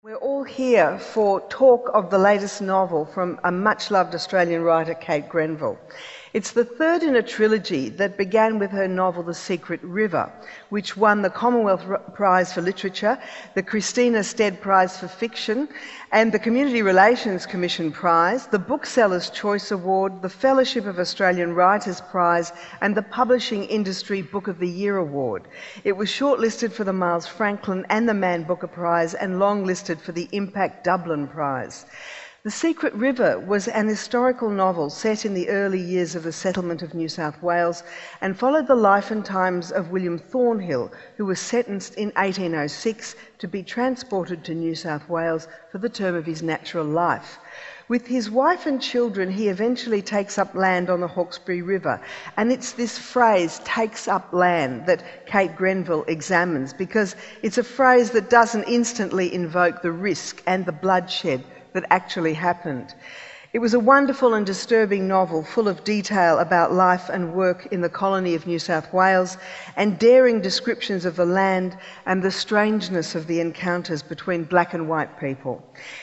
We're all here for talk of the latest novel from a much-loved Australian writer, Kate Grenville. It's the third in a trilogy that began with her novel The Secret River, which won the Commonwealth Prize for Literature, the Christina Stead Prize for Fiction, and the Community Relations Commission Prize, the Booksellers' Choice Award, the Fellowship of Australian Writers Prize, and the Publishing Industry Book of the Year Award. It was shortlisted for the Miles Franklin and the Man Booker Prize and longlisted for the Impact Dublin Prize. The Secret River was an historical novel set in the early years of the settlement of New South Wales and followed the life and times of William Thornhill, who was sentenced in 1806 to be transported to New South Wales for the term of his natural life. With his wife and children, he eventually takes up land on the Hawkesbury River, and it's this phrase, takes up land, that Kate Grenville examines, because it's a phrase that doesn't instantly invoke the risk and the bloodshed that actually happened. It was a wonderful and disturbing novel full of detail about life and work in the colony of New South Wales and daring descriptions of the land and the strangeness of the encounters between black and white people.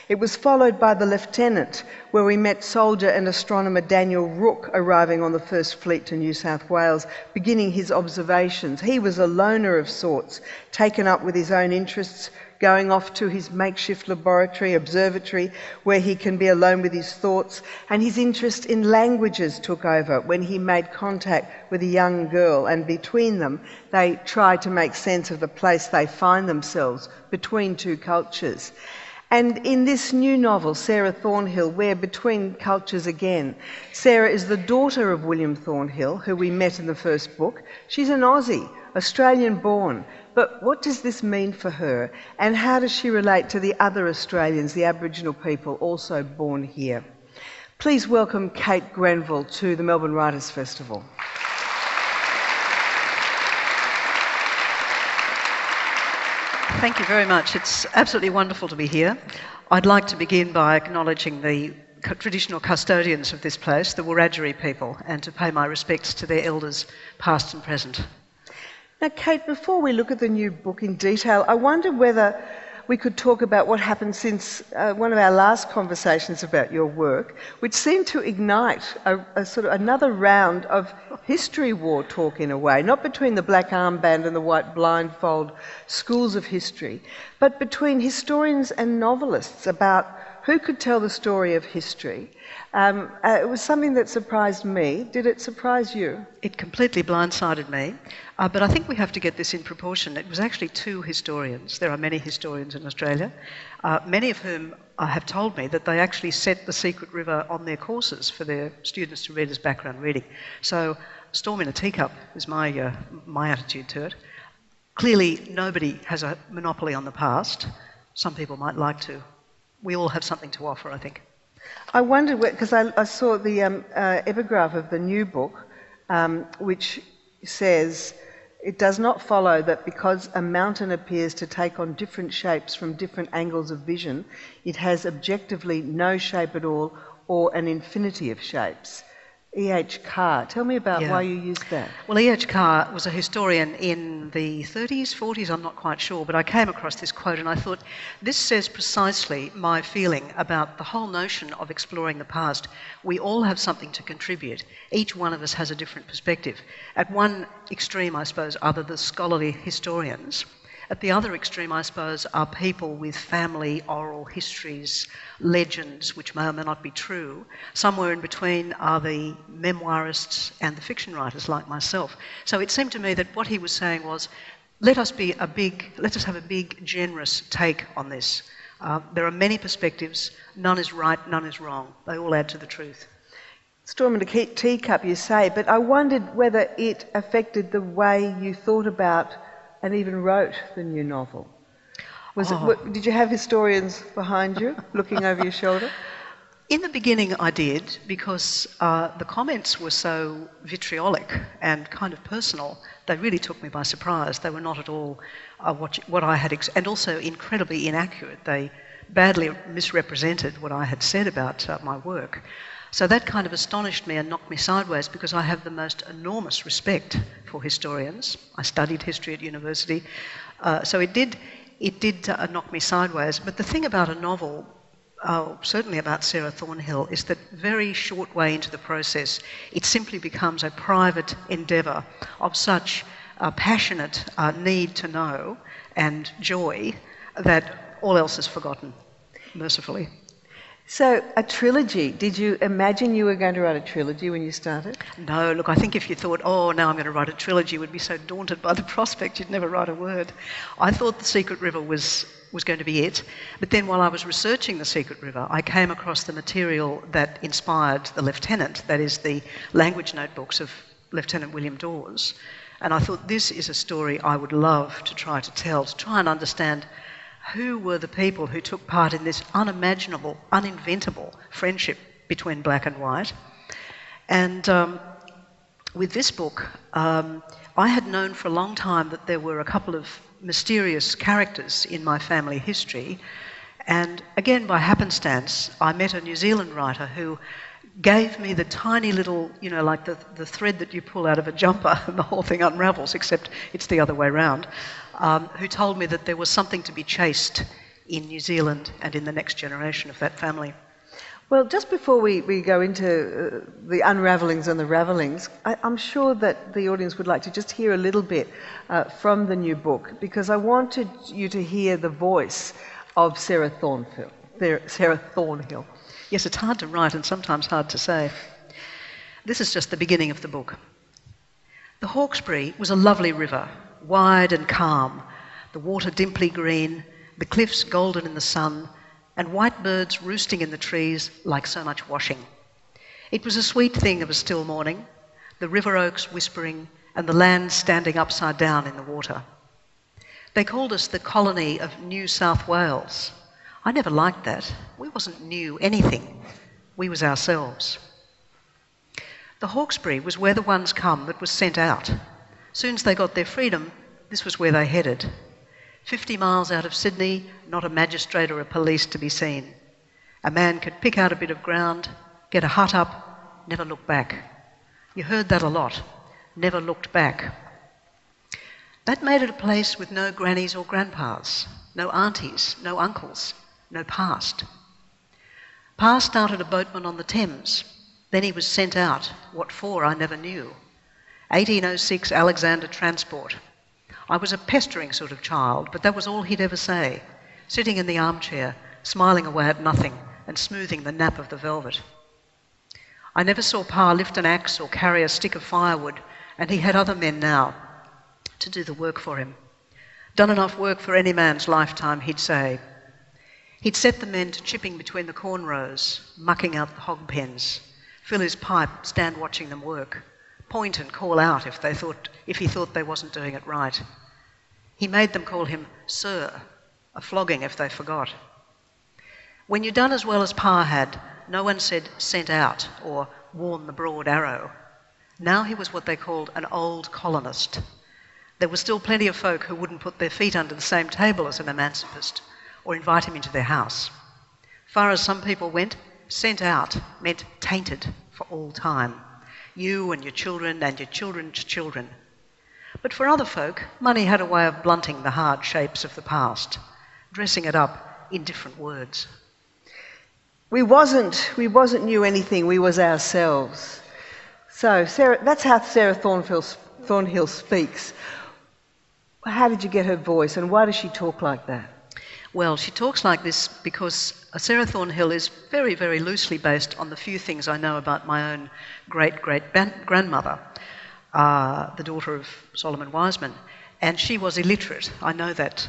It was followed by The Lieutenant, where we met soldier and astronomer Daniel Rooke arriving on the First Fleet to New South Wales, beginning his observations. He was a loner of sorts, taken up with his own interests, going off to his makeshift laboratory, observatory, where he can be alone with his thoughts, and his interest in languages took over when he made contact with a young girl, and between them they tried to make sense of the place they find themselves between two cultures. And in this new novel, Sarah Thornhill, we're between cultures again. Sarah is the daughter of William Thornhill, who we met in the first book. She's an Aussie, Australian-born. But what does this mean for her, and how does she relate to the other Australians, the Aboriginal people also born here? Please welcome Kate Grenville to the Melbourne Writers' Festival. Thank you very much. It's absolutely wonderful to be here. I'd like to begin by acknowledging the traditional custodians of this place, the Wiradjuri people, and to pay my respects to their elders, past and present. Now, Kate, before we look at the new book in detail, I wonder whether we could talk about what happened since one of our last conversations about your work, which seemed to ignite a sort of another round of history war talk in a way, not between the black armband and the white blindfold schools of history, but between historians and novelists about who could tell the story of history. It was something that surprised me. Did it surprise you? It completely blindsided me, but I think we have to get this in proportion. It was actually two historians. There are many historians in Australia, many of whom have told me that they actually set The Secret River on their courses for their students to read as background reading. So, storm in a teacup is my attitude to it. Clearly, nobody has a monopoly on the past. Some people might like to. We all have something to offer, I think. I wondered, because I saw the epigraph of the new book, which says, it does not follow that because a mountain appears to take on different shapes from different angles of vision, it has objectively no shape at all or an infinity of shapes. E.H. Carr, tell me about why you used that. Well, E.H. Carr was a historian in the 30s, 40s, I'm not quite sure, but I came across this quote and I thought, this says precisely my feeling about the whole notion of exploring the past. We all have something to contribute. Each one of us has a different perspective. At one extreme, I suppose, are the scholarly historians. At the other extreme, I suppose, are people with family oral histories, legends, which may or may not be true. Somewhere in between are the memoirists and the fiction writers like myself. So it seemed to me that what he was saying was, let us have a big, generous take on this. There are many perspectives. None is right, none is wrong. They all add to the truth. Storm in a teacup, you say, but I wondered whether it affected the way you thought about and even wrote the new novel. Did you have historians behind you, looking over your shoulder? In the beginning I did, because the comments were so vitriolic and kind of personal. They really took me by surprise. They were not at all what I had, and also incredibly inaccurate. They badly misrepresented what I had said about my work. So that kind of astonished me and knocked me sideways, because I have the most enormous respect for historians. I studied history at university. So it did it did knock me sideways. But the thing about a novel, certainly about Sarah Thornhill, is that very short way into the process, it simply becomes a private endeavour of such passionate need to know and joy that all else is forgotten, mercifully. So, a trilogy. Did you imagine you were going to write a trilogy when you started? No, look, I think if you thought, oh, now I'm going to write a trilogy, you would be so daunted by the prospect you'd never write a word. I thought The Secret River was going to be it. But then while I was researching The Secret River, I came across the material that inspired The Lieutenant, that is the language notebooks of Lieutenant William Dawes. And I thought this is a story I would love to try to tell, to try and understand who were the people who took part in this unimaginable, uninventable friendship between black and white. And with this book, I had known for a long time that there were a couple of mysterious characters in my family history. And again, by happenstance, I met a New Zealand writer who gave me the tiny little, you know, like the thread that you pull out of a jumper and the whole thing unravels, except it's the other way round, who told me that there was something to be chased in New Zealand and in the next generation of that family. Well, just before we go into the unravellings and the ravellings, I'm sure that the audience would like to just hear a little bit from the new book, because I wanted you to hear the voice of Sarah Thornhill. Yes, it's hard to write and sometimes hard to say. This is just the beginning of the book. The Hawkesbury was a lovely river, wide and calm, the water dimply green, the cliffs golden in the sun, and white birds roosting in the trees like so much washing. It was a sweet thing of a still morning, the river oaks whispering and the land standing upside down in the water. They called us the colony of New South Wales. I never liked that. We wasn't new anything. We was ourselves. The Hawkesbury was where the ones come that was sent out. Soon as they got their freedom, this was where they headed. 50 miles out of Sydney, not a magistrate or a police to be seen. A man could pick out a bit of ground, get a hut up, never look back. You heard that a lot. Never looked back. That made it a place with no grannies or grandpas, no aunties, no uncles, no past. Pa started a boatman on the Thames. Then he was sent out. What for, I never knew. 1806 Alexander Transport. I was a pestering sort of child, but that was all he'd ever say, sitting in the armchair, smiling away at nothing and smoothing the nap of the velvet. I never saw Pa lift an axe or carry a stick of firewood, and he had other men now to do the work for him. Done enough work for any man's lifetime, he'd say. He'd set the men to chipping between the corn rows, mucking out the hog pens, fill his pipe, stand watching them work, point and call out if he thought they wasn't doing it right. He made them call him Sir, a flogging if they forgot. When you'd done as well as Pa had, no one said sent out or worn the broad arrow. Now he was what they called an old colonist. There were still plenty of folk who wouldn't put their feet under the same table as an emancipist or invite him into their house. Far as some people went, sent out meant tainted for all time. You and your children and your children's children. But for other folk, money had a way of blunting the hard shapes of the past, dressing it up in different words. We wasn't new anything, we was ourselves. So, Sarah, that's how Sarah Thornhill speaks. How did you get her voice, and why does she talk like that? Well, she talks like this because Sarah Thornhill is very, very loosely based on the few things I know about my own great-great-grandmother, the daughter of Solomon Wiseman. And she was illiterate. I know that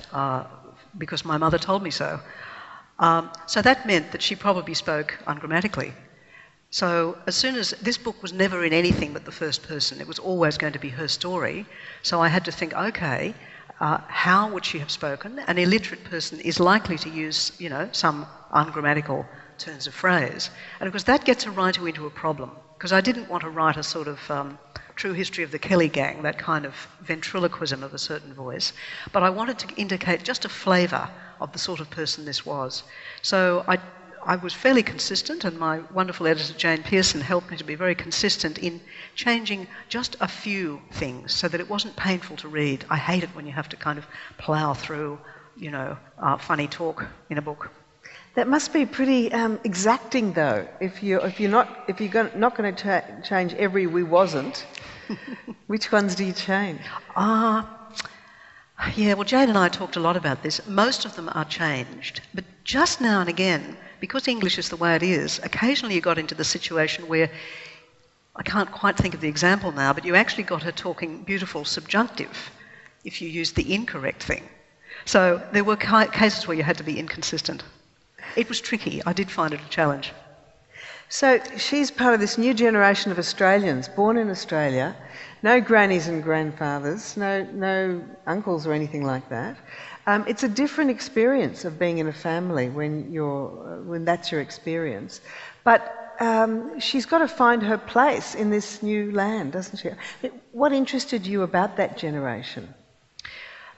because my mother told me so. So that meant that she probably spoke ungrammatically. So as soon as this book was never in anything but the first person, it was always going to be her story. So I had to think, okay, how would she have spoken? An illiterate person is likely to use, some ungrammatical turns of phrase. And of course that gets a writer into a problem, because I didn't want to write a sort of true history of the Kelly gang, that kind of ventriloquism of a certain voice, but I wanted to indicate just a flavour of the sort of person this was. So I was fairly consistent, and my wonderful editor Jane Pearson helped me to be very consistent in changing just a few things so that it wasn't painful to read. I hate it when you have to kind of plough through funny talk in a book. That must be pretty exacting, though. If you're not going to change every "we wasn't," which ones do you change? Yeah. Well, Jane and I talked a lot about this. Most of them are changed, but just now and again, because English is the way it is, occasionally you got into the situation where I can't quite think of the example now, but you actually got her talking beautiful subjunctive if you used the incorrect thing. So there were cases where you had to be inconsistent. It was tricky. I did find it a challenge. So she's part of this new generation of Australians born in Australia. No grannies and grandfathers, no uncles or anything like that. It's a different experience of being in a family when that's your experience. But she's got to find her place in this new land, doesn't she? What interested you about that generation?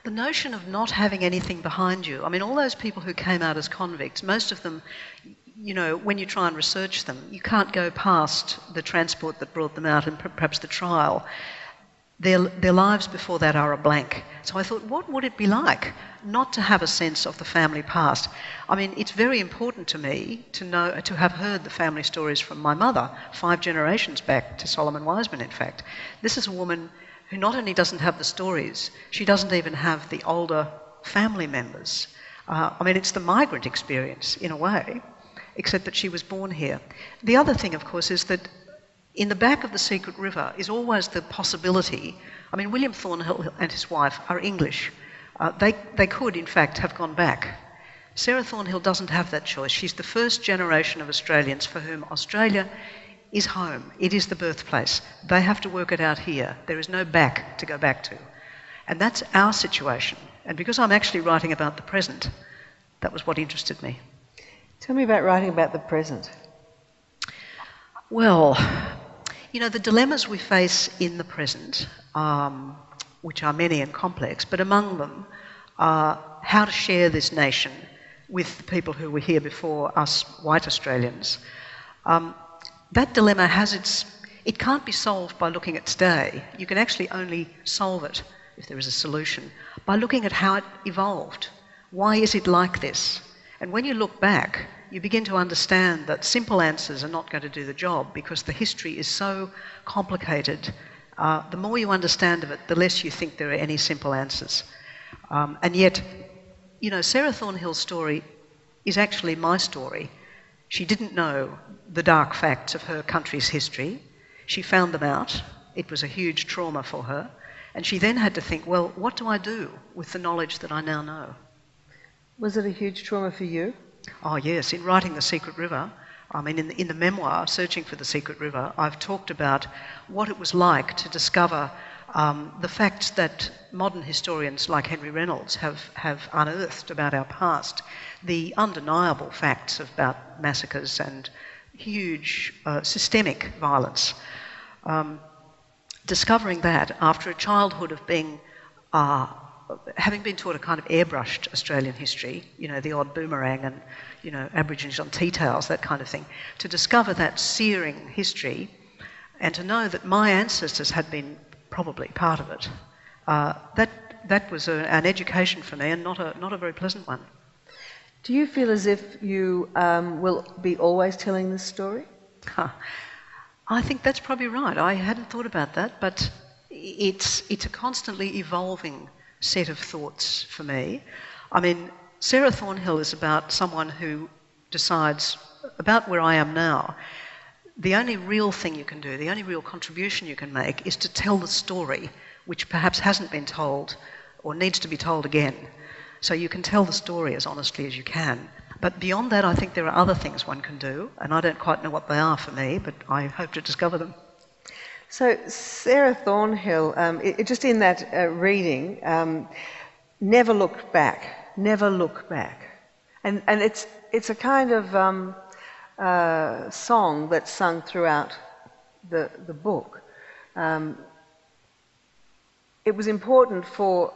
The notion of not having anything behind you. I mean, all those people who came out as convicts, most of them, when you try and research them, you can't go past the transport that brought them out and perhaps the trial. Their lives before that are a blank. So I thought, what would it be like not to have a sense of the family past? I mean, it's very important to me to have heard the family stories from my mother, 5 generations back to Solomon Wiseman, in fact. This is a woman who not only doesn't have the stories, she doesn't even have the older family members. I mean, it's the migrant experience, in a way, except that she was born here. The other thing, of course, is that in the back of the Secret River is always the possibility. I mean, William Thornhill and his wife are English. They could, in fact, have gone back. Sarah Thornhill doesn't have that choice. She's the first generation of Australians for whom Australia is home. It is the birthplace. They have to work it out here. There is no back to go back to. And that's our situation. And because I'm actually writing about the present, that was what interested me. Tell me about writing about the present. Well, the dilemmas we face in the present, which are many and complex, but among them are how to share this nation with the people who were here before us, white Australians. That dilemma it can't be solved by looking at today. You can actually only solve it, if there is a solution, by looking at how it evolved. Why is it like this? And when you look back, you begin to understand that simple answers are not going to do the job because the history is so complicated. The more you understand of it, the less you think there are any simple answers. And yet, Sarah Thornhill's story is actually my story. She didn't know the dark facts of her country's history. She found them out. It was a huge trauma for her. And she then had to think, well, what do I do with the knowledge that I now know? Was it a huge trauma for you? Oh, yes. In writing The Secret River, I mean, in the memoir, Searching for the Secret River, I've talked about what it was like to discover the facts that modern historians like Henry Reynolds have unearthed about our past, the undeniable facts about massacres and huge systemic violence. Discovering that after a childhood of having been taught a kind of airbrushed Australian history, the odd boomerang and, Aborigines on tea towels, that kind of thing, to discover that searing history and to know that my ancestors had been probably part of it, that was an education for me and not a very pleasant one. Do you feel as if you will be always telling this story? I think that's probably right. I hadn't thought about that, but it's a constantly evolving set of thoughts for me. I mean, Sarah Thornhill is about someone who decides about where I am now. The only real thing you can do, the only real contribution you can make is to tell the story, which perhaps hasn't been told or needs to be told again. So you can tell the story as honestly as you can. But beyond that, I think there are other things one can do, and I don't quite know what they are for me, but I hope to discover them. So Sarah Thornhill, just in that reading, never looked back, never look back. And it's a kind of song that's sung throughout the book. It was important for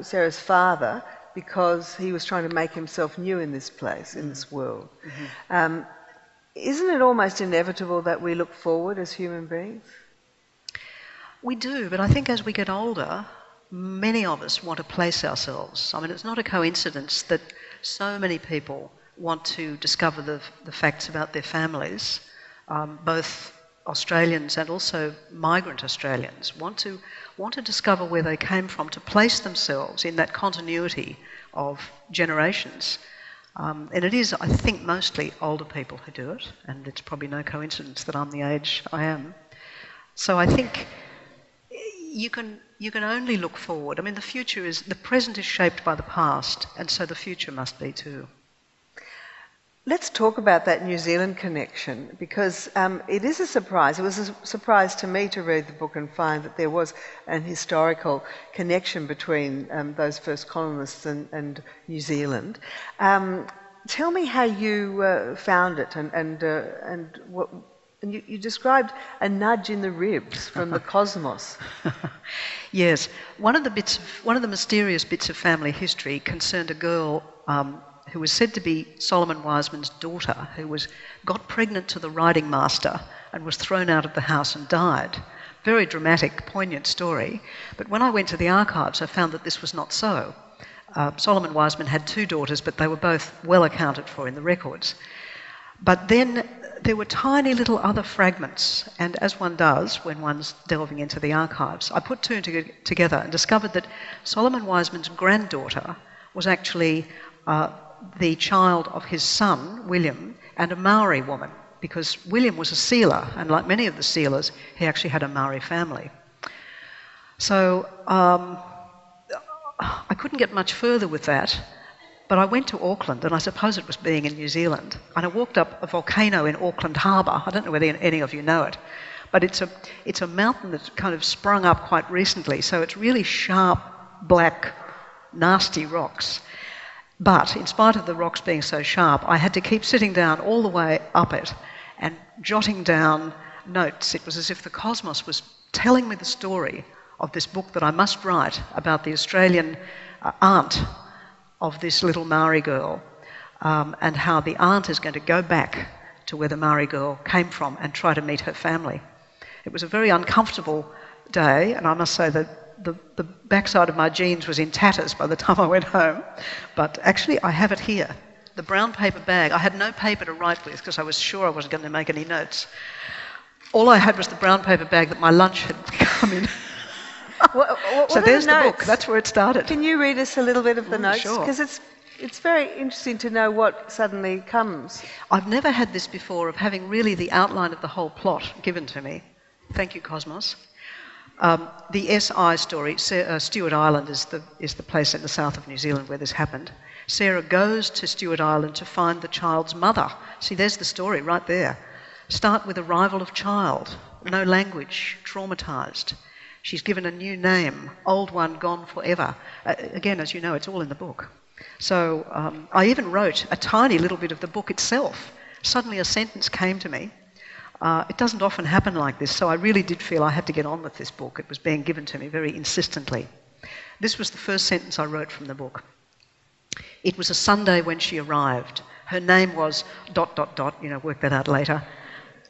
Sarah's father because he was trying to make himself new in this place, in this world. Mm-hmm. Isn't it almost inevitable that we look forward as human beings? We do, but I think as we get older, many of us want to place ourselves. I mean, it's not a coincidence that so many people want to discover the facts about their families, both Australians and also migrant Australians want to discover where they came from, to place themselves in that continuity of generations. And it is, I think, mostly older people who do it, and it's probably no coincidence that I'm the age I am. So I think you can only look forward. I mean, the present is shaped by the past, and so the future must be too. Let's talk about that New Zealand connection, because it is a surprise. It was a surprise to me to read the book and find that there was an historical connection between those first colonists and New Zealand. Tell me how you found it, and what. And you described a nudge in the ribs from the cosmos. Yes, one of the mysterious bits of family history concerned a girl who was said to be Solomon Wiseman's daughter, who got pregnant to the riding master and was thrown out of the house and died. Very dramatic, poignant story. But when I went to the archives, I found that this was not so. Solomon Wiseman had 2 daughters, but they were both well accounted for in the records. But then there were tiny little other fragments, and as one does when one's delving into the archives, I put 2 together and discovered that Solomon Wiseman's granddaughter was actually the child of his son, William, and a Maori woman, because William was a sealer, and like many of the sealers, he actually had a Maori family. So I couldn't get much further with that, but I went to Auckland, and I suppose it was being in New Zealand, and I walked up a volcano in Auckland Harbour. I don't know whether any of you know it, but it's a mountain that's kind of sprung up quite recently, so it's really sharp, black, nasty rocks. But in spite of the rocks being so sharp, I had to keep sitting down all the way up it and jotting down notes. It was as if the cosmos was telling me the story of this book that I must write about the Australian aunt of this little Maori girl, and how the aunt is going to go back to where the Maori girl came from and try to meet her family. It was a very uncomfortable day, and I must say that the backside of my jeans was in tatters by the time I went home. But actually, I have it here, the brown paper bag. I had no paper to write with because I was sure I wasn't going to make any notes. All I had was the brown paper bag that my lunch had come in. So there's the book. That's where it started. Can you read us a little bit of the notes? Sure. Because it's very interesting to know what suddenly comes. I've never had this before, of having really the outline of the whole plot given to me. Thank you, Cosmos. The SI story, Stewart Island is the place in the south of New Zealand where this happened. Sarah goes to Stewart Island to find the child's mother. See, there's the story right there. Start with arrival of child, no language, traumatised. She's given a new name, old one gone forever. Again, as you know, it's all in the book. So I even wrote a tiny little bit of the book itself. Suddenly a sentence came to me. It doesn't often happen like this, so I really did feel I had to get on with this book. It was being given to me very insistently. This was the first sentence I wrote from the book. It was a Sunday when she arrived. Her name was ... work that out later.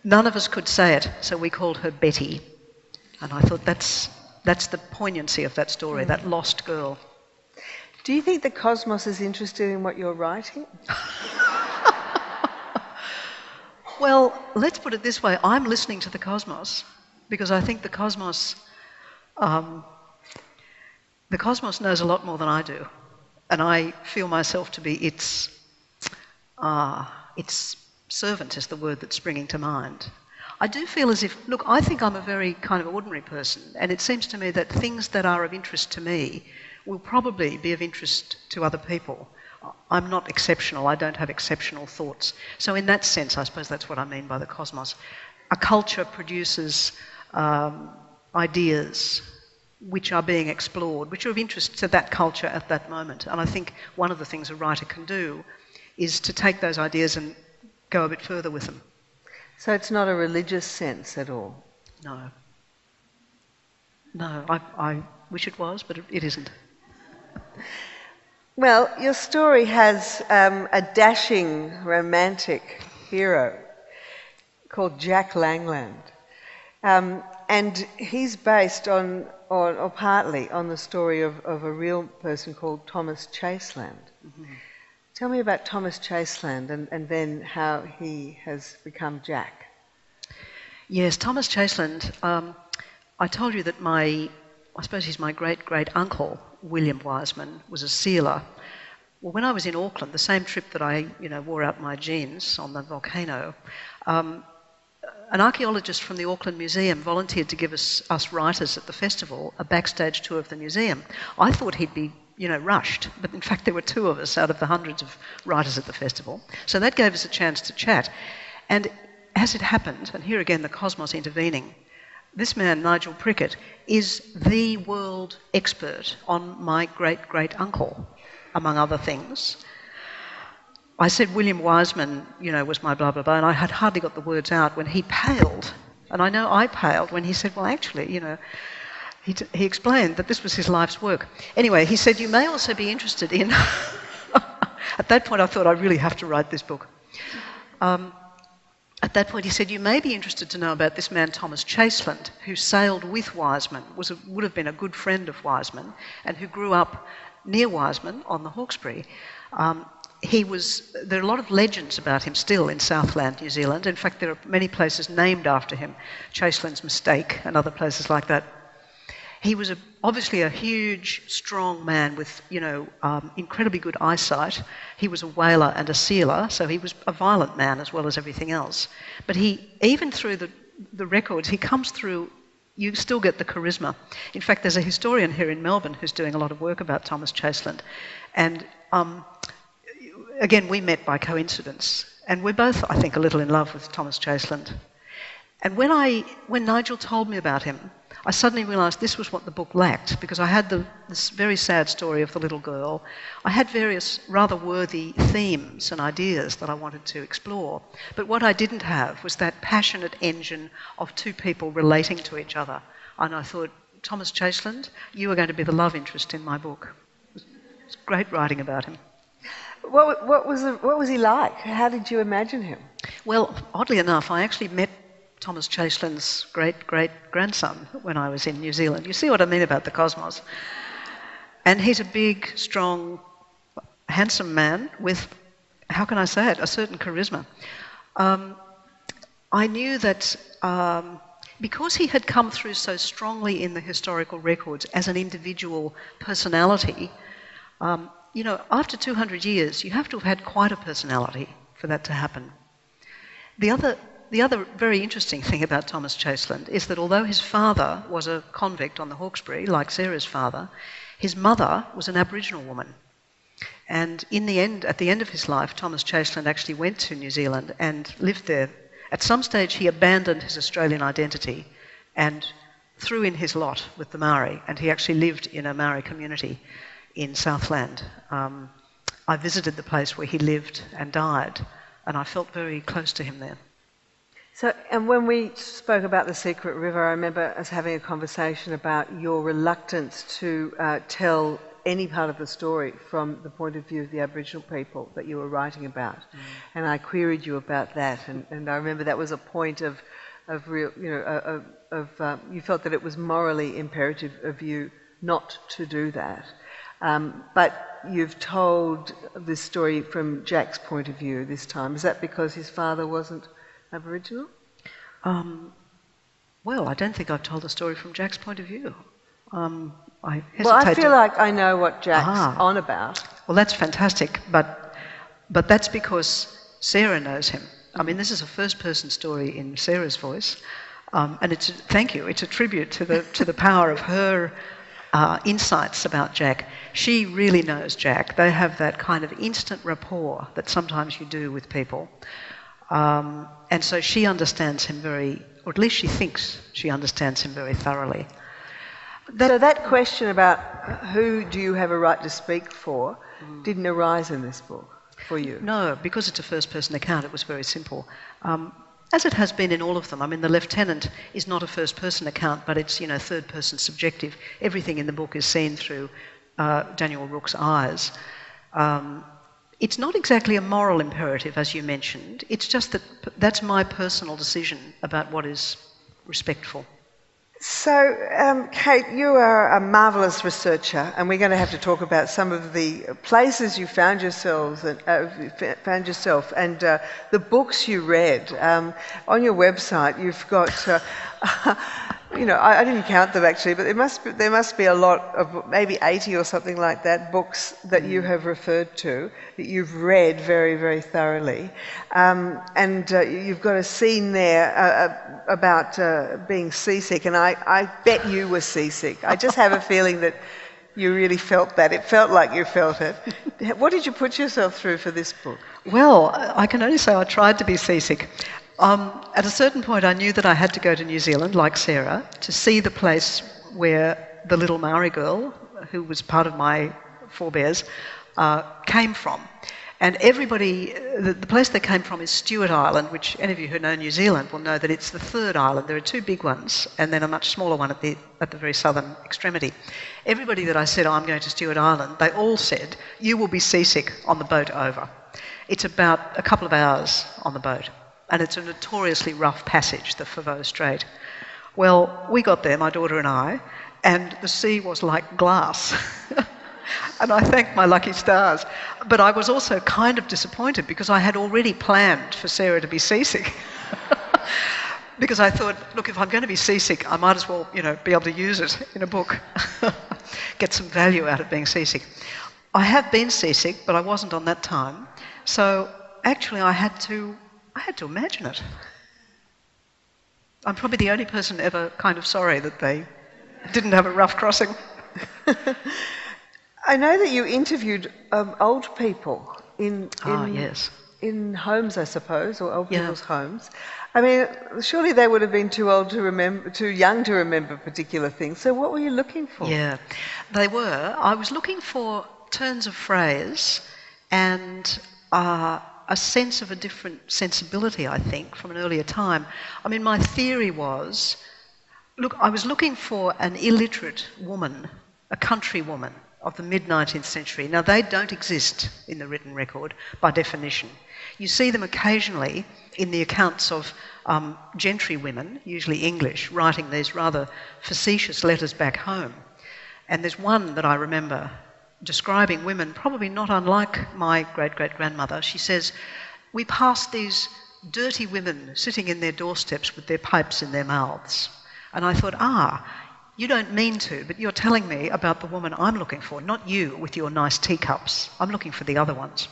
None of us could say it, so we called her Betty. And I thought that's the poignancy of that story, that lost girl. Do you think the cosmos is interested in what you're writing? Well, let's put it this way. I'm listening to the cosmos because I think the cosmos knows a lot more than I do. And I feel myself to be its servant is the word that's springing to mind. I do feel as if, look, I think I'm a very kind of ordinary person, and it seems to me that things that are of interest to me will probably be of interest to other people. I'm not exceptional. I don't have exceptional thoughts. So in that sense, I suppose that's what I mean by the cosmos. A culture produces ideas which are being explored, which are of interest to that culture at that moment. And I think one of the things a writer can do is to take those ideas and go a bit further with them. So it's not a religious sense at all? No. No, I wish it was, but it isn't. Well, your story has a dashing romantic hero called Jack Langland. And he's based on, or partly on the story of a real person called Thomas Chaseland. Mm-hmm. Tell me about Thomas Chaseland and then how he has become Jack. Yes, Thomas Chaseland. I told you that I suppose he's my great-great-uncle, William Wiseman, was a sealer. Well, when I was in Auckland, the same trip that I wore out my jeans on the volcano, an archaeologist from the Auckland Museum volunteered to give us writers at the festival a backstage tour of the museum. I thought he'd be rushed, but in fact there were 2 of us out of the hundreds of writers at the festival. So that gave us a chance to chat. And as it happened, and here again the cosmos intervening, this man, Nigel Prickett, is the world expert on my great-great-uncle, among other things. I said William Wiseman, was my blah, blah, blah, and I had hardly got the words out when he paled. And I know I paled when he said, well, actually, he explained that this was his life's work. Anyway, he said, you may also be interested in... At that point, I thought, I really have to write this book. At that point, he said, you may be interested to know about this man, Thomas Chaseland, who sailed with Wiseman, would have been a good friend of Wiseman, and who grew up near Wiseman on the Hawkesbury. There are a lot of legends about him still in Southland, New Zealand. In fact, there are many places named after him, Chaseland's Mistake and other places like that. He was obviously a huge, strong man with, incredibly good eyesight. He was a whaler and a sealer, so he was a violent man as well as everything else. But even through the records, he comes through, you still get the charisma. In fact, there's a historian here in Melbourne who's doing a lot of work about Thomas Chaseland. And again, we met by coincidence. And we're both, I think, a little in love with Thomas Chaseland. And when Nigel told me about him, I suddenly realised this was what the book lacked, because I had this very sad story of the little girl. I had various rather worthy themes and ideas that I wanted to explore. But what I didn't have was that passionate engine of 2 people relating to each other. And I thought, Thomas Chaseland, you are going to be the love interest in my book. It's great writing about him. What was he like? How did you imagine him? Well, oddly enough, I actually met Thomas Chaseland's great-great-grandson when I was in New Zealand. You see what I mean about the cosmos. And he's a big, strong, handsome man with, how can I say it, a certain charisma. I knew that because he had come through so strongly in the historical records as an individual personality, after 200 years, you have to have had quite a personality for that to happen. The other very interesting thing about Thomas Chaseland is that although his father was a convict on the Hawkesbury, like Sarah's father, his mother was an Aboriginal woman. And at the end of his life, Thomas Chaseland actually went to New Zealand and lived there. At some stage, he abandoned his Australian identity and threw in his lot with the Maori, and he actually lived in a Maori community in Southland. I visited the place where he lived and died, and I felt very close to him there. So, and when we spoke about the Secret River, I remember us having a conversation about your reluctance to tell any part of the story from the point of view of the Aboriginal people that you were writing about. Mm. And I queried you about that, and I remember that was a point of real, you felt that it was morally imperative of you not to do that. But you've told this story from Jack's point of view this time. Is that because his father wasn't Aboriginal? Well, I don't think I've told the story from Jack's point of view. I hesitate. Well, I feel like I know what Jack's on about. Well, that's fantastic, but that's because Sarah knows him. I mean, this is a first-person story in Sarah's voice, and thank you. It's a tribute to the power of her insights about Jack. She really knows Jack. They have that kind of instant rapport that sometimes you do with people. And so she understands him or at least she thinks she understands him very thoroughly. So that question about who do you have a right to speak for didn't arise in this book for you? No, because it's a first-person account, it was very simple. As it has been in all of them. I mean, The Lieutenant is not a first-person account, but it's, third-person subjective. Everything in the book is seen through Daniel Rook's eyes. It's not exactly a moral imperative, as you mentioned. It's just that's my personal decision about what is respectful. So, Kate, you are a marvellous researcher, and we're going to have to talk about some of the places you found yourself and the books you read. On your website, you've got, I didn't count them actually, but there must be a lot of, maybe 80 or something like that, books that you have referred to, that you've read very, very thoroughly. And you've got a scene there about being seasick, and I bet you were seasick. I just have a feeling that you really felt that. It felt like you felt it. What did you put yourself through for this book? Well, I can only say I tried to be seasick. At a certain point, I knew that I had to go to New Zealand, like Sarah, to see the place where the little Maori girl, who was part of my forebears, came from. And everybody, the place they came from is Stewart Island, which any of you who know New Zealand will know that it's the third island. There are two big ones and then a much smaller one at the very southern extremity. Everybody that I said, I'm going to Stewart Island, they all said, you will be seasick on the boat over. It's about a couple of hours on the boat, and it's a notoriously rough passage, the Foveaux Strait. Well, we got there, my daughter and I, and the sea was like glass. And I thanked my lucky stars. But I was also kind of disappointed because I had already planned for Sarah to be seasick. Because I thought, look, if I'm going to be seasick, I might as well, be able to use it in a book. Get some value out of being seasick. I have been seasick, but I wasn't on that time. So actually I had to imagine it. I'm probably the only person ever kind of sorry that they didn't have a rough crossing. I know that you interviewed old people in homes, I suppose, or old people's homes. I mean, surely they would have been too young to remember particular things. So what were you looking for? Yeah, they were. I was looking for turns of phrase and a sense of a different sensibility, I think, from an earlier time. I mean, my theory was, look, I was looking for an illiterate woman, a country woman, of the mid-19th century. Now, they don't exist in the written record by definition. You see them occasionally in the accounts of gentry women, usually English, writing these rather facetious letters back home. And there's one that I remember describing women, probably not unlike my great-great-grandmother. She says, we passed these dirty women sitting in their doorsteps with their pipes in their mouths. And I thought, you don't mean to, but you're telling me about the woman I'm looking for, not you with your nice teacups. I'm looking for the other ones.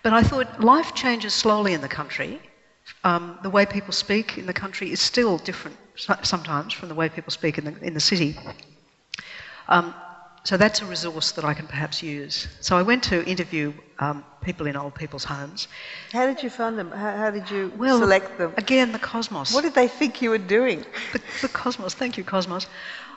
But I thought life changes slowly in the country. The way people speak in the country is still different sometimes from the way people speak in the city. So that's a resource that I can perhaps use. So I went to interview people in old people's homes. How did you find them? How did you select them? Again, the cosmos. What did they think you were doing? The cosmos. Thank you, cosmos.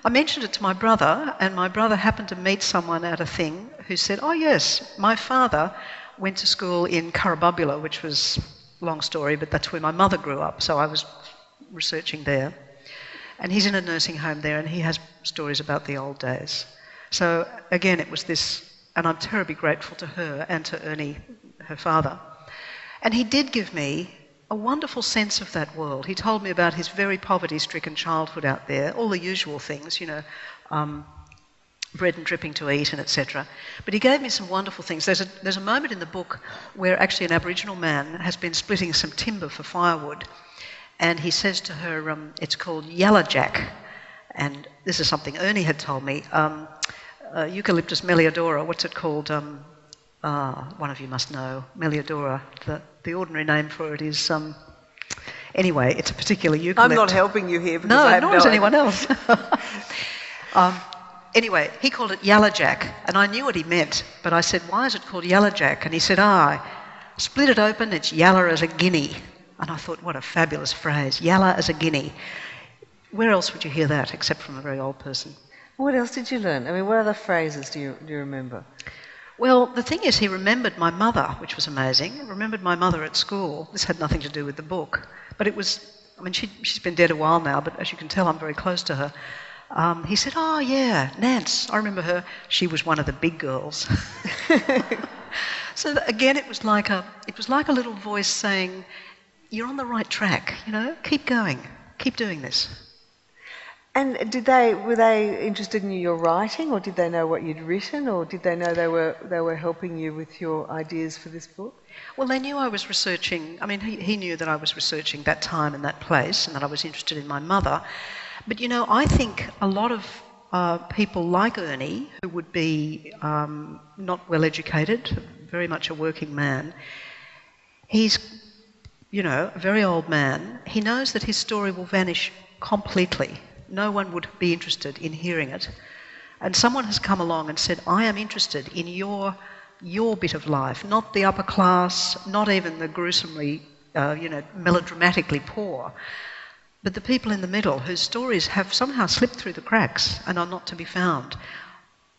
I mentioned it to my brother, and my brother happened to meet someone at a thing who said, oh yes, my father went to school in Currabubula, which was a long story, but that's where my mother grew up, so I was researching there. And he's in a nursing home there, and he has stories about the old days. So again, it was this, and I'm terribly grateful to her and to Ernie, her father. And he did give me a wonderful sense of that world. He told me about his very poverty-stricken childhood out there, all the usual things, bread and dripping to eat and etc. But he gave me some wonderful things. There's a moment in the book where actually an Aboriginal man has been splitting some timber for firewood, and he says to her, it's called Yallajak, and this is something Ernie had told me. Eucalyptus meliodora, what's it called? One of you must know. Meliodora. The ordinary name for it is... anyway, it's a particular eucalypt. I'm not helping you here because I have nor is anyone else. Anyway, he called it Yallajak, and I knew what he meant, but I said, why is it called Yallajak? And he said, split it open, it's yalla as a guinea. And I thought, what a fabulous phrase, yalla as a guinea. Where else would you hear that except from a very old person? What else did you learn? I mean, what other phrases do you remember? Well, the thing is, he remembered my mother, which was amazing. He remembered my mother at school. This had nothing to do with the book. But it was, I mean, she's been dead a while now, but as you can tell, I'm very close to her. He said, oh, yeah, Nance, I remember her. She was one of the big girls. So again, it was like a little voice saying, you're on the right track, keep going, keep doing this. And were they interested in your writing, or did they know what you'd written, or did they know they were helping you with your ideas for this book? Well, they knew I was researching. I mean, he knew that I was researching that time and that place, and that I was interested in my mother. But you know, I think a lot of people like Ernie, who would be not well educated, very much a working man, he's, you know, a very old man. He knows that his story will vanish completely. No one would be interested in hearing it. And someone has come along and said, I am interested in your bit of life, not the upper class, not even the gruesomely, melodramatically poor, but the people in the middle whose stories have somehow slipped through the cracks and are not to be found.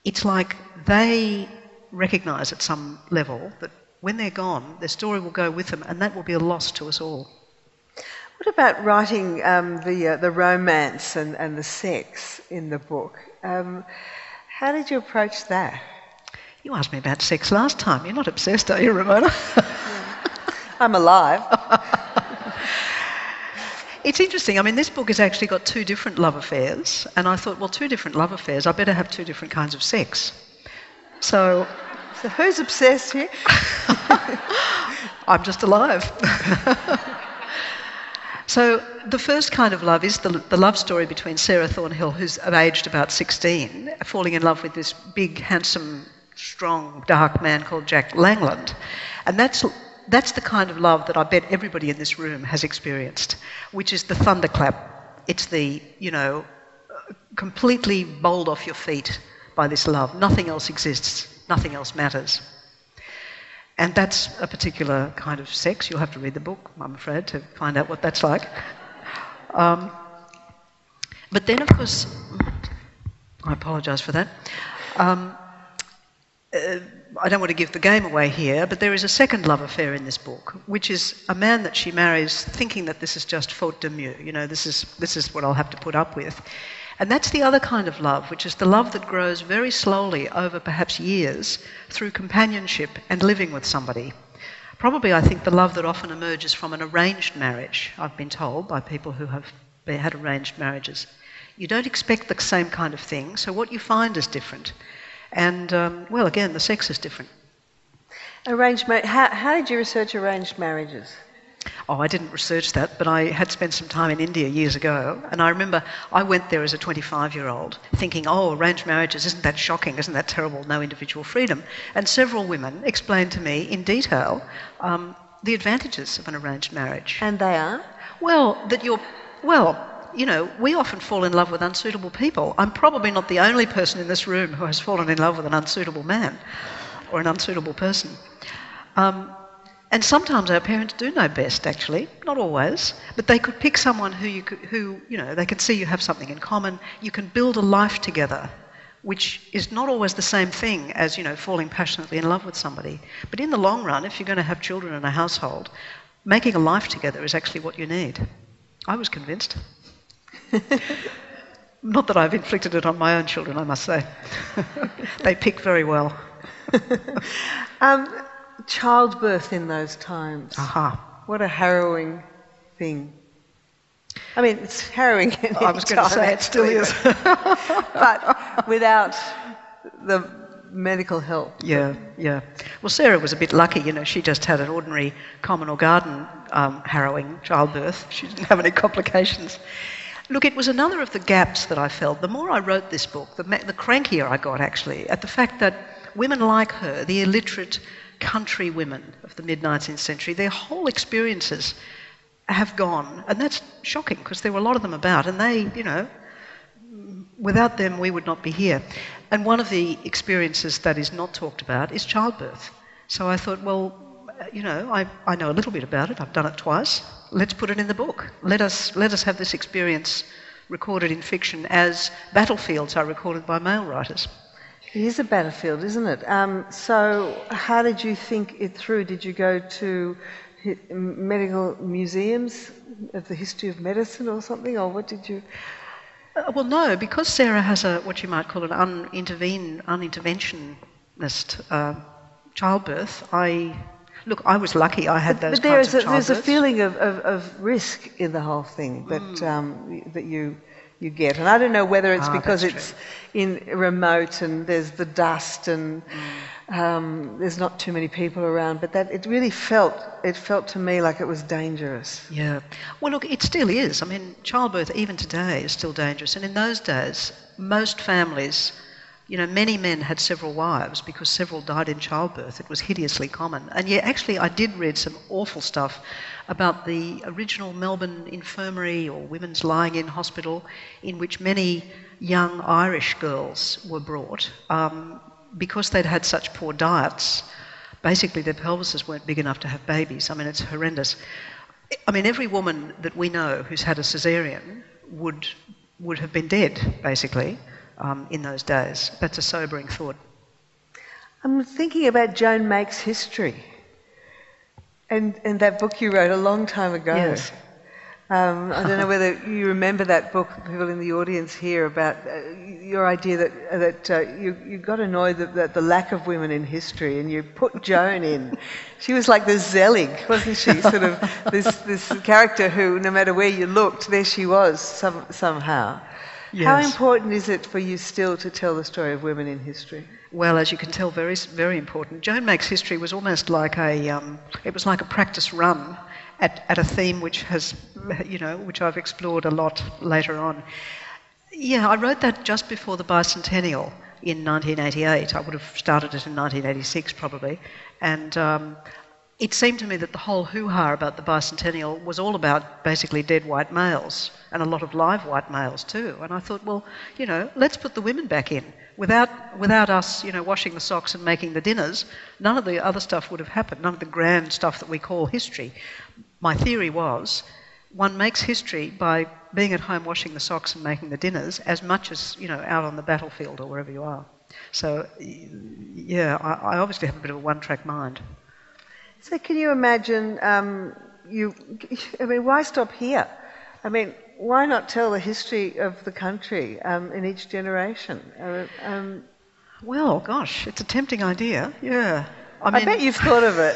It's like they recognise at some level that when they're gone, their story will go with them, and that will be a loss to us all. What about writing the romance and the sex in the book? How did you approach that? You asked me about sex last time. You're not obsessed, are you, Ramona? I'm alive. It's interesting. I mean, this book has actually got two different love affairs, and I thought, well, two different love affairs, I better have two different kinds of sex. So who's obsessed here? I'm just alive. So the first kind of love is the love story between Sarah Thornhill, who's aged about 16, falling in love with this big, handsome, strong, dark man called Jack Langland. And that's the kind of love that I bet everybody in this room has experienced, which is the thunderclap. It's the, completely bowled off your feet by this love. Nothing else exists. Nothing else matters. And that's a particular kind of sex. You'll have to read the book, I'm afraid, to find out what that's like. But then, of course, I apologise for that. I don't want to give the game away here, but there is a second love affair in this book, which is a man that she marries thinking that this is just faute de mieux. This is what I'll have to put up with. And that's the other kind of love, which is the love that grows very slowly over perhaps years through companionship and living with somebody. Probably, I think, the love that often emerges from an arranged marriage, I've been told by people who have had arranged marriages. You don't expect the same kind of thing, so what you find is different. And, again, the sex is different. How did you research arranged marriages? Oh, I didn't research that, but I had spent some time in India years ago, and I remember I went there as a 25-year-old thinking, oh, arranged marriages, isn't that shocking, isn't that terrible, no individual freedom? And several women explained to me in detail the advantages of an arranged marriage. And they are? We often fall in love with unsuitable people. I'm probably not the only person in this room who has fallen in love with an unsuitable man or an unsuitable person. And sometimes our parents do know best, actually, not always, but they could pick someone who they can see you have something in common. You can build a life together, which is not always the same thing as, falling passionately in love with somebody. But in the long run, if you're going to have children in a household, making a life together is actually what you need. I was convinced. Not that I've inflicted it on my own children, I must say. They pick very well. Childbirth in those times. Aha. What a harrowing thing. I mean, it's harrowing in I was going to say it still is. But without the medical help. Yeah. Well, Sarah was a bit lucky, she just had an ordinary common or garden harrowing childbirth. She didn't have any complications. Look, it was another of the gaps that I felt. The more I wrote this book, the crankier I got, actually, at the fact that women like her, the illiterate country women of the mid-19th century, their whole experiences have gone. And that's shocking, because there were a lot of them about, and they, without them we would not be here. And one of the experiences that is not talked about is childbirth. So I thought, well, I know a little bit about it. I've done it twice. Let's put it in the book. Let us have this experience recorded in fiction as battlefields are recorded by male writers. It is a battlefield, isn't it? So how did you think it through? Did you go to medical museums of the history of medicine or something, or what did you... Well, no, because Sarah has what you might call an uninterventionist childbirth, I was lucky I had those kinds of childbirths. There's a feeling of risk in the whole thing that you get. And I don't know whether it's because that's it's in remote and there's the dust and there's not too many people around, but that it really felt to me like it was dangerous. Yeah. Well, look, it still is. I mean, childbirth even today is still dangerous. And in those days, most families, many men had several wives because several died in childbirth. It was hideously common. And yeah, actually, I did read some awful stuff about the original Melbourne infirmary or women's lying-in hospital in which many young Irish girls were brought because they'd had such poor diets. Basically, their pelvises weren't big enough to have babies. I mean, it's horrendous. I mean, every woman that we know who's had a caesarean would have been dead, basically, in those days. That's a sobering thought. I'm thinking about Joan Makes History and that book you wrote a long time ago. Yes. I don't know whether you remember that book, people in the audience here, about your idea that you got annoyed that the lack of women in history, and you put Joan in. She was like the Zelig, wasn't she? Sort of this character who, no matter where you looked, there she was somehow. Yes. How important is it for you still to tell the story of women in history? Well, as you can tell, very, very important. Joan Makes History was almost like it was like a practice run at a theme which has, which I've explored a lot later on. Yeah, I wrote that just before the bicentennial in 1988. I would have started it in 1986 probably. And it seemed to me that the whole hoo-ha about the bicentennial was all about basically dead white males, and a lot of live white males too. And I thought, well, let's put the women back in. Without us, washing the socks and making the dinners, none of the other stuff would have happened, none of the grand stuff that we call history. My theory was, one makes history by being at home washing the socks and making the dinners as much as, out on the battlefield or wherever you are. So, yeah, I obviously have a bit of a one-track mind. So can you imagine, why stop here? I mean, why not tell the history of the country in each generation? Well, gosh, it's a tempting idea, yeah. I bet you've thought of it.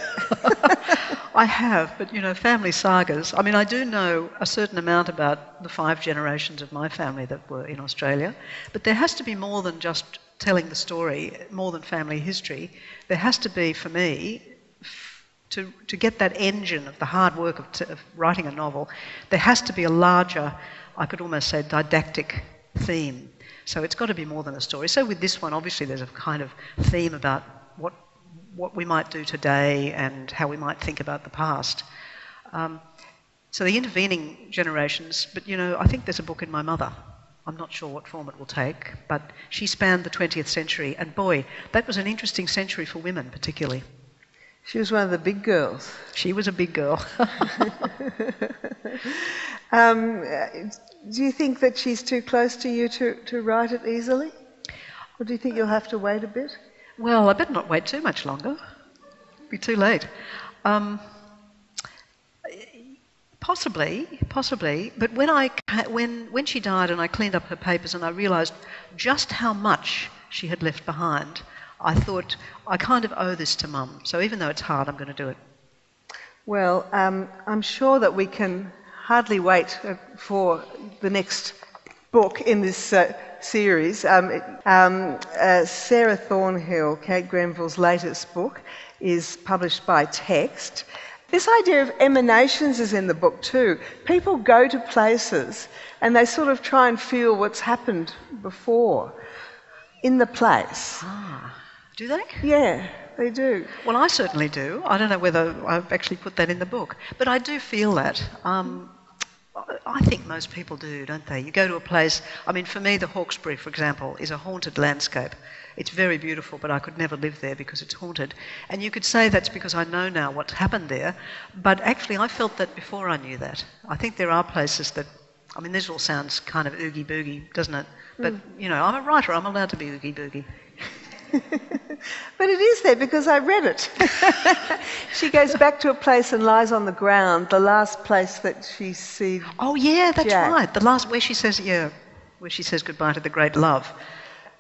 I have, but family sagas. I mean, I do know a certain amount about the 5 generations of my family that were in Australia, but there has to be more than just telling the story, more than family history. There has to be, for me, to get that engine of the hard work of writing a novel, there has to be a larger, I could almost say, didactic theme. So it's got to be more than a story. So with this one, obviously, there's a kind of theme about what we might do today and how we might think about the past. So the intervening generations, but I think there's a book in my mother. I'm not sure what form it will take, but she spanned the 20th century, and boy, that was an interesting century for women particularly. She was one of the big girls. She was a big girl. Do you think that she's too close to you to write it easily? Or do you think you'll have to wait a bit? Well, I better not wait too much longer. It'll be too late. Possibly. But when she died and I cleaned up her papers and I realised just how much she had left behind, I thought, I kind of owe this to Mum. So even though it's hard, I'm going to do it. Well, I'm sure that we can hardly wait for the next book in this series. Sarah Thornhill, Kate Grenville's latest book, is published by Text. This idea of emanations is in the book too. People go to places and they sort of try and feel what's happened before in the place. Ah, do they? Yeah, they do. Well, I certainly do. I don't know whether I've actually put that in the book, but I do feel that. I think most people do, don't they? You go to a place, I mean, for me, the Hawkesbury, for example, is a haunted landscape. It's very beautiful, but I could never live there because it's haunted. And you could say that's because I know now what's happened there, but actually I felt that before I knew that. I think there are places that, I mean, this all sounds kind of oogie-boogie, doesn't it? But, I'm a writer, I'm allowed to be oogie-boogie. But it is there because I read it. She goes back to a place and lies on the ground, the last place that she sees. Oh yeah, that's Jack. right. The last where she says goodbye to the great love,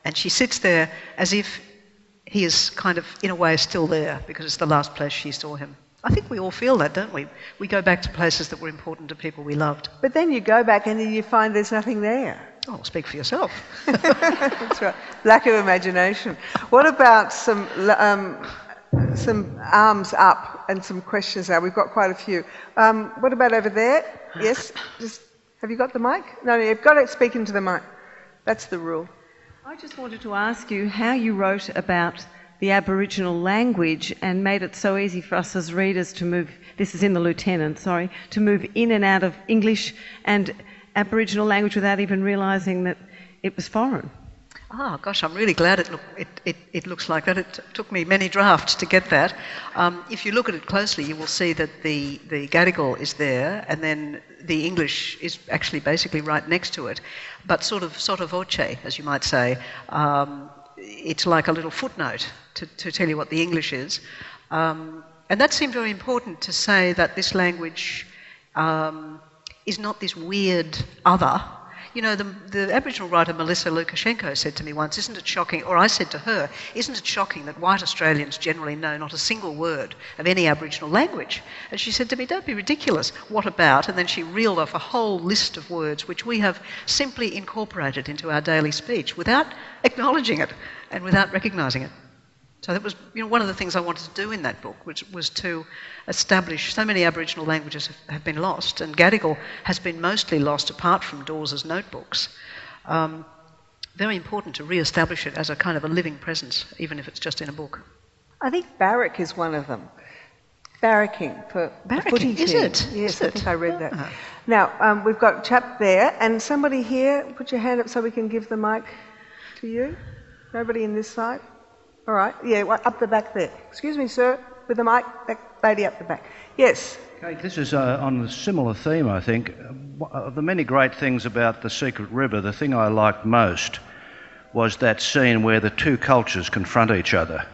and she sits there as if he is kind of in a way still there because it's the last place she saw him. I think we all feel that, don't we? We go back to places that were important to people we loved. But then you go back and then you find there's nothing there. Oh, speak for yourself. That's right. Lack of imagination. What about some arms up and some questions now? We've got quite a few. What about over there? Yes? Have you got the mic? No, you've got to speak into the mic. That's the rule. I just wanted to ask you how you wrote about the Aboriginal language and made it so easy for us as readers to move, this is in the Lieutenant, sorry, to move in and out of English and Aboriginal language without even realising that it was foreign. Oh gosh, I'm really glad it looks like that. It took me many drafts to get that. If you look at it closely, you will see that the Gadigal is there, and then the English is actually basically right next to it, but sort of voce, as you might say. It's like a little footnote to tell you what the English is. And that seemed very important to say that this language is not this weird other. You know, the Aboriginal writer Melissa Lukashenko said to me once, isn't it shocking, or I said to her, isn't it shocking that white Australians generally know not a single word of any Aboriginal language? And she said to me, don't be ridiculous, what about? And then she reeled off a whole list of words which we have simply incorporated into our daily speech without acknowledging it and without recognising it. So that was, you know, one of the things I wanted to do in that book, which was to establish so many Aboriginal languages have been lost, and Gadigal has been mostly lost apart from Dawes's notebooks. Very important to re-establish it as a kind of a living presence, even if it's just in a book. I think barrack is one of them. Barracking for Barracking, footy is team. it? Yes, Is I it? think I read that. Ah. Now, we've got a chap there, and somebody here, put your hand up so we can give the mic to you. Nobody in this side? All right, yeah, up the back there. Excuse me, sir, with the mic, that lady up the back. Yes. Kate, this is on a similar theme, I think. Of the many great things about The Secret River, the thing I liked most was that scene where the two cultures confront each other,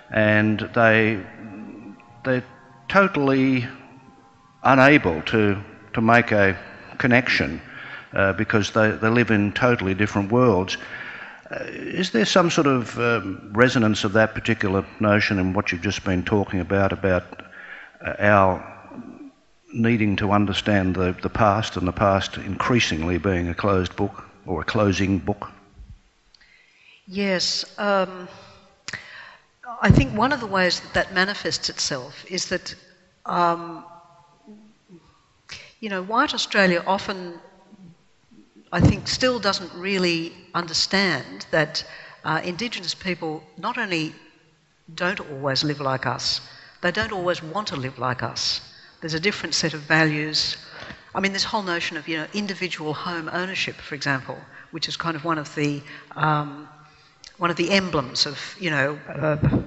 and they're totally unable to make a connection because they live in totally different worlds. Is there some sort of resonance of that particular notion in what you've just been talking about our needing to understand the past, and the past increasingly being a closed book or a closing book? Yes. I think one of the ways that manifests itself is that, you know, white Australia often, I think, still doesn't really understand that Indigenous people not only don't always live like us, they don't always want to live like us. There's a different set of values. I mean, this whole notion of, you know, individual home ownership, for example, which is kind of one of the emblems of, you know,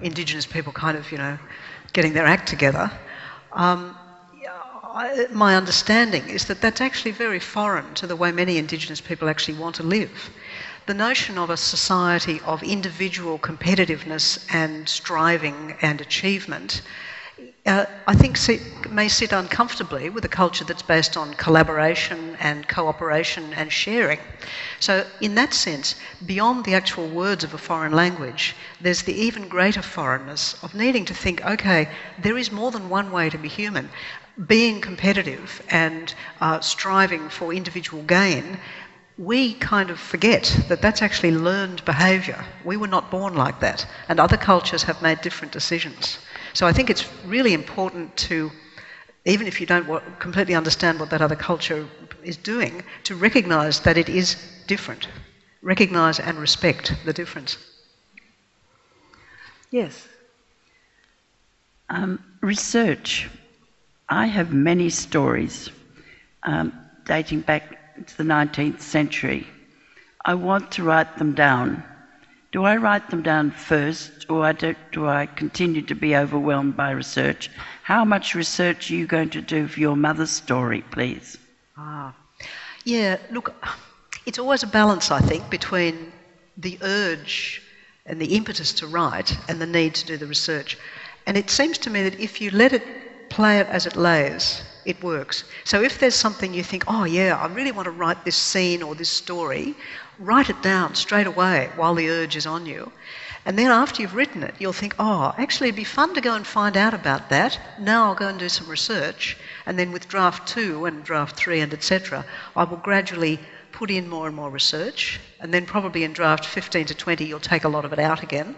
Indigenous people kind of, you know, getting their act together. My understanding is that that's actually very foreign to the way many Indigenous people actually want to live. The notion of a society of individual competitiveness and striving and achievement, I think may sit uncomfortably with a culture that's based on collaboration and cooperation and sharing. So in that sense, beyond the actual words of a foreign language, there's the even greater foreignness of needing to think, okay, there is more than one way to be human. Being competitive and striving for individual gain, we kind of forget that that's actually learned behaviour. We were not born like that, and other cultures have made different decisions. So I think it's really important to, even if you don't completely understand what that other culture is doing, to recognise that it is different. Recognise and respect the difference. Yes. Research. I have many stories dating back to the 19th century. I want to write them down. Do I write them down first, or do I continue to be overwhelmed by research? How much research are you going to do for your mother's story, please? Yeah, look, it's always a balance, I think, between the urge and the impetus to write and the need to do the research. And it seems to me that if you let it play it as it lays, it works. So if there's something you think, oh yeah, I really want to write this scene or this story, write it down straight away while the urge is on you. And then after you've written it, you'll think, oh, actually it'd be fun to go and find out about that. Now I'll go and do some research. And then with draft 2 and draft 3 and etc., I will gradually put in more and more research, and then probably in draft 15 to 20 you'll take a lot of it out again.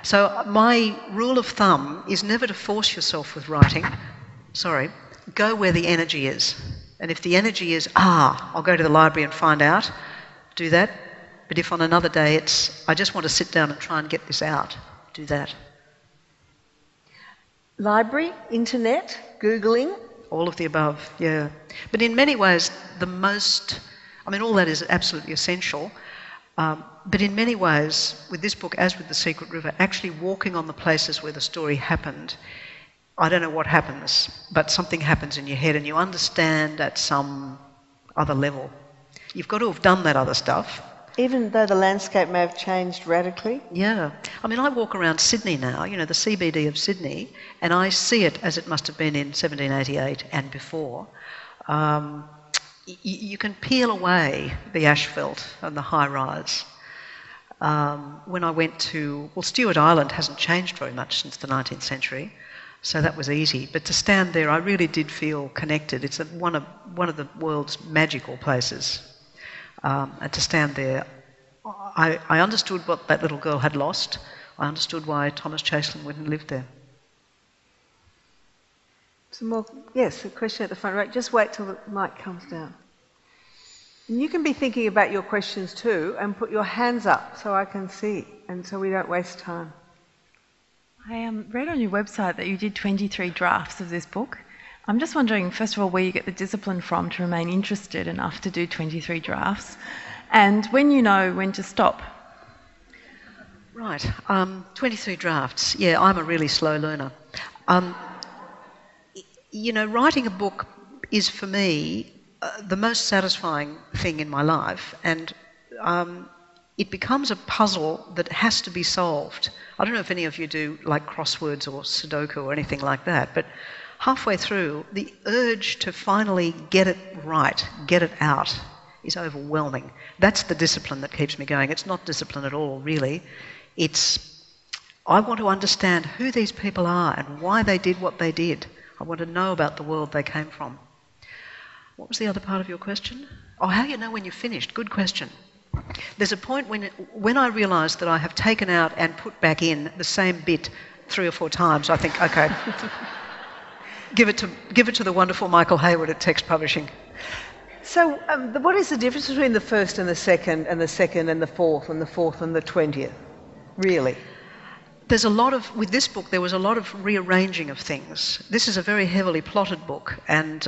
So my rule of thumb is never to force yourself with writing. Go where the energy is. And if the energy is, I'll go to the library and find out, do that. But if on another day it's, I just want to sit down and try and get this out, do that. Library, internet, Googling? All of the above, yeah. But in many ways, all that is absolutely essential. But in many ways, with this book, as with The Secret River, actually walking on the places where the story happened, I don't know what happens, but something happens in your head and you understand at some other level. You've got to have done that other stuff. Even though the landscape may have changed radically? Yeah. I walk around Sydney now, the CBD of Sydney, and I see it as it must have been in 1788 and before. You can peel away the asphalt and the high-rise. When I went to... Stewart Island hasn't changed very much since the 19th century, so that was easy. But to stand there, I really did feel connected. It's one of the world's magical places. And to stand there, I understood what that little girl had lost. I understood why Thomas Chaselin wouldn't live there. Some more? Yes, a question at the front. Right, just wait till the mic comes down. And you can be thinking about your questions too, and put your hands up so I can see, and so we don't waste time. I read on your website that you did 23 drafts of this book. I'm just wondering, first of all, where you get the discipline from to remain interested enough to do 23 drafts, and when you know when to stop. Right, 23 drafts. Yeah, I'm a really slow learner. Writing a book is for me the most satisfying thing in my life, and it becomes a puzzle that has to be solved. I don't know if any of you do like crosswords or Sudoku or anything like that, but halfway through, the urge to finally get it right, get it out, is overwhelming. That's the discipline that keeps me going. It's not discipline at all, really. I want to understand who these people are and why they did what they did. I want to know about the world they came from. What was the other part of your question? Oh, how you know when you're finished? Good question. There's a point when I realise that I have taken out and put back in the same bit 3 or 4 times, I think, okay, give it to the wonderful Michael Hayward at Text Publishing. So what is the difference between the first and the second and the second and the fourth and the fourth and the 20th, really? With this book, there was a lot of rearranging of things. This is a very heavily plotted book, and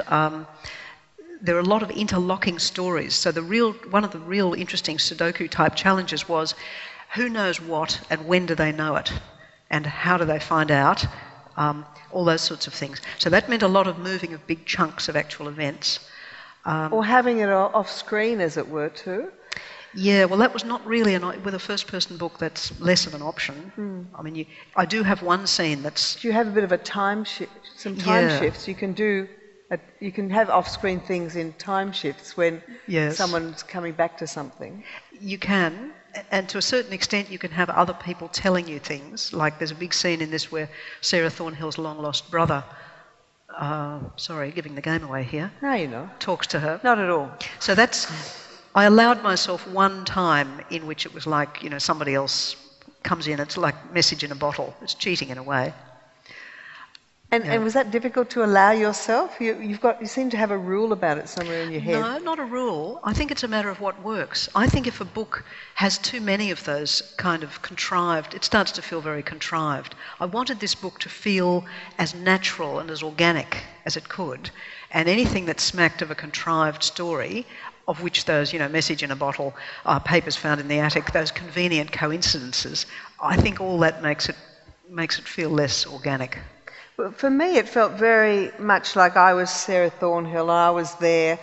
there are a lot of interlocking stories. So one of the real interesting Sudoku type challenges was who knows what and when do they know it and how do they find out, all those sorts of things. So that meant a lot of moving of big chunks of actual events. Or having it off screen, as it were, too. Yeah, well, that was not really with a first-person book. That's less of an option. I do have one scene that's. Do you have a bit of a time shift? Some time shifts you can do. You can have off-screen things in time shifts when someone's coming back to something. You can, and to a certain extent, you can have other people telling you things. Like there's a big scene in this where Sarah Thornhill's long-lost brother. Giving the game away here. No, you're not. Talks to her. Not at all. So I allowed myself one time in which it was like, somebody else comes in. It's like message in a bottle. It's cheating in a way. And was that difficult to allow yourself? You seem to have a rule about it somewhere in your head. No, not a rule. I think it's a matter of what works. I think if a book has too many of those kind of contrived, it starts to feel very contrived. I wanted this book to feel as natural and as organic as it could, and anything that smacked of a contrived story, of which those, message in a bottle, papers found in the attic, those convenient coincidences, I think all that makes it feel less organic. For me, it felt very much like I was Sarah Thornhill. I was there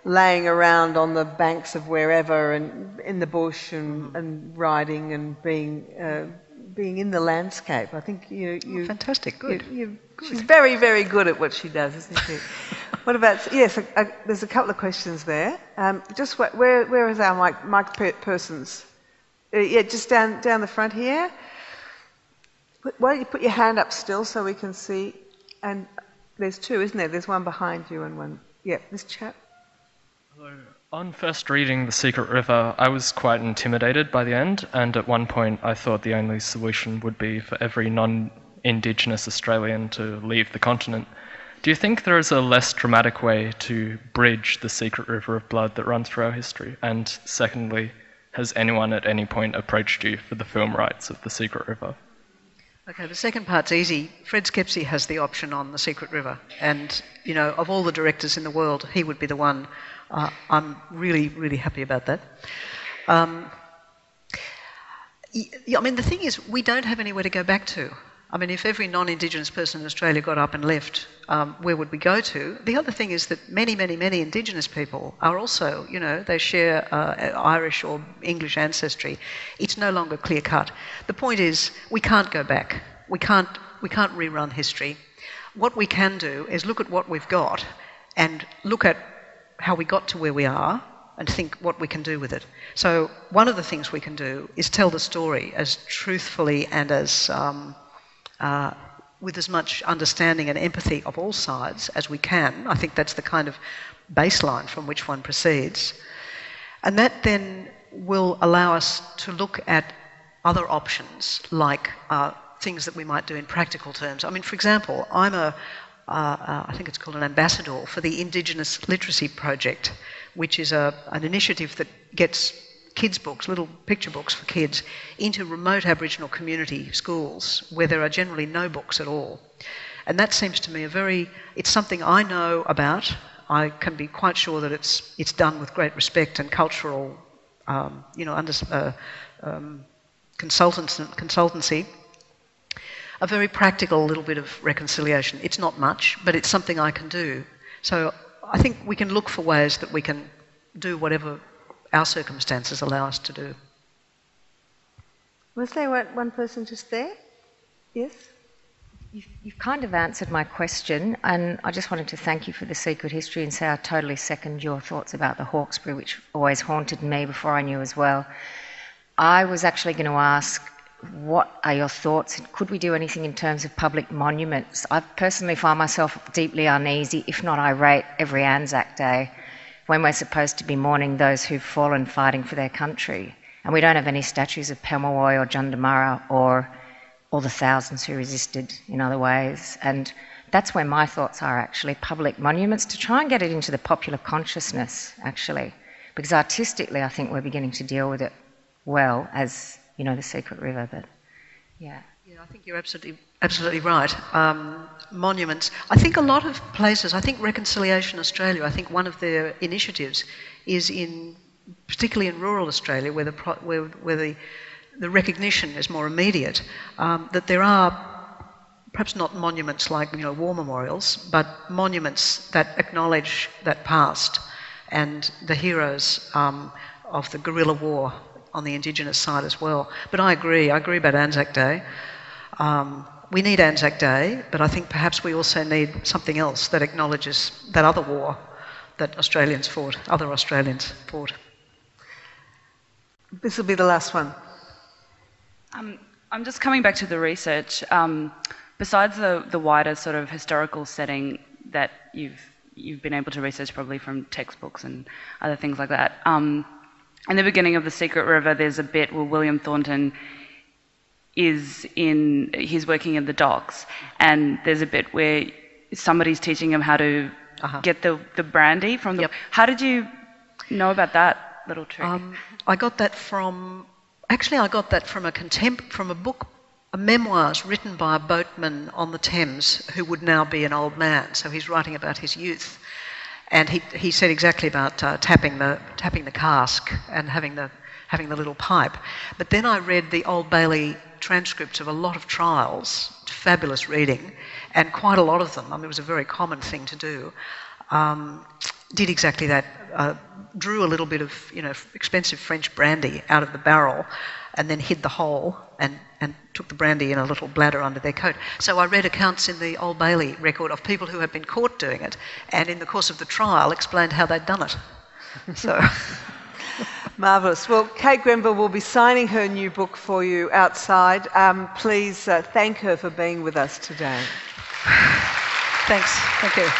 laying around on the banks of wherever and in the bush and riding and being in the landscape. I think you fantastic, good. She's very, very good at what she does, isn't she? What about, yes, there's a couple of questions there. Just where is our mic persons? Just down the front here. Why don't you put your hand up still so we can see? And there's 2, isn't there? There's one behind you and one. Yeah, this chap. Hello. On first reading The Secret River, I was quite intimidated by the end, and at one point I thought the only solution would be for every non-Indigenous Australian to leave the continent. Do you think there is a less dramatic way to bridge the secret river of blood that runs through our history? And secondly, has anyone at any point approached you for the film rights of The Secret River? Okay, the second part's easy. Fred Skepsey has the option on The Secret River, and, you know, of all the directors in the world, he would be the one. I'm really, really happy about that. I mean, the thing is, we don't have anywhere to go back to. I mean, if every non-Indigenous person in Australia got up and left, where would we go to? The other thing is that many, many, many Indigenous people are also, you know, they share Irish or English ancestry. It's no longer clear-cut. The point is, we can't go back. We can't rerun history. What we can do is look at what we've got and look at how we got to where we are and think what we can do with it. So one of the things we can do is tell the story as truthfully and as with as much understanding and empathy of all sides as we can. I think that's the kind of baseline from which one proceeds. And that then will allow us to look at other options, like things that we might do in practical terms. I mean, for example, I'm I think it's called an ambassador for the Indigenous Literacy Project, which is an initiative that gets kids' books, little picture books for kids, into remote Aboriginal community schools where there are generally no books at all. And that seems to me it's something I know about. I can be quite sure that it's done with great respect and cultural, consultancy. A very practical little bit of reconciliation. It's not much, but it's something I can do. So I think we can look for ways that we can do whatever our circumstances allow us to do. Was there one person just there? Yes? You've kind of answered my question, and I just wanted to thank you for the secret history and say I totally second your thoughts about the Hawkesbury, which always haunted me before I knew as well. I was actually going to ask, what are your thoughts? Could we do anything in terms of public monuments? I personally find myself deeply uneasy, if not irate, every Anzac Day when we're supposed to be mourning those who've fallen fighting for their country. And we don't have any statues of Pemulwuy or Jundamurra or all the thousands who resisted in other ways. And that's where my thoughts are, actually, public monuments, to try and get it into the popular consciousness, actually. Because artistically, I think we're beginning to deal with it well as, you know, the Secret River, but yeah. Yeah, I think you're absolutely right. Monuments. I think a lot of places, I think Reconciliation Australia, I think one of their initiatives is particularly in rural Australia, where the recognition is more immediate, that there are perhaps not monuments like, you know, war memorials, but monuments that acknowledge that past and the heroes of the guerrilla war on the Indigenous side as well. But I agree about Anzac Day. We need Anzac Day, but I think perhaps we also need something else that acknowledges that other war that other Australians fought. This will be the last one. I'm just coming back to the research. Besides the wider sort of historical setting that you've been able to research probably from textbooks and other things like that, in the beginning of The Secret River, there's a bit where William Thornton he's working in the docks, and there's a bit where somebody's teaching him how to get the brandy from the... Yep. How did you know about that little trick? I got that from a book, a memoirs written by a boatman on the Thames who would now be an old man. So he's writing about his youth. And he said exactly about tapping the cask and having the little pipe. But then I read the Old Bailey transcripts of a lot of trials, fabulous reading, and quite a lot of them, I mean, it was a very common thing to do, did exactly that, drew a little bit of, you know, expensive French brandy out of the barrel and then hid the hole and took the brandy in a little bladder under their coat. So I read accounts in the Old Bailey record of people who had been caught doing it, and in the course of the trial explained how they'd done it. So... Marvellous. Well, Kate Grenville will be signing her new book for you outside. Please thank her for being with us today. Thanks. Thank you.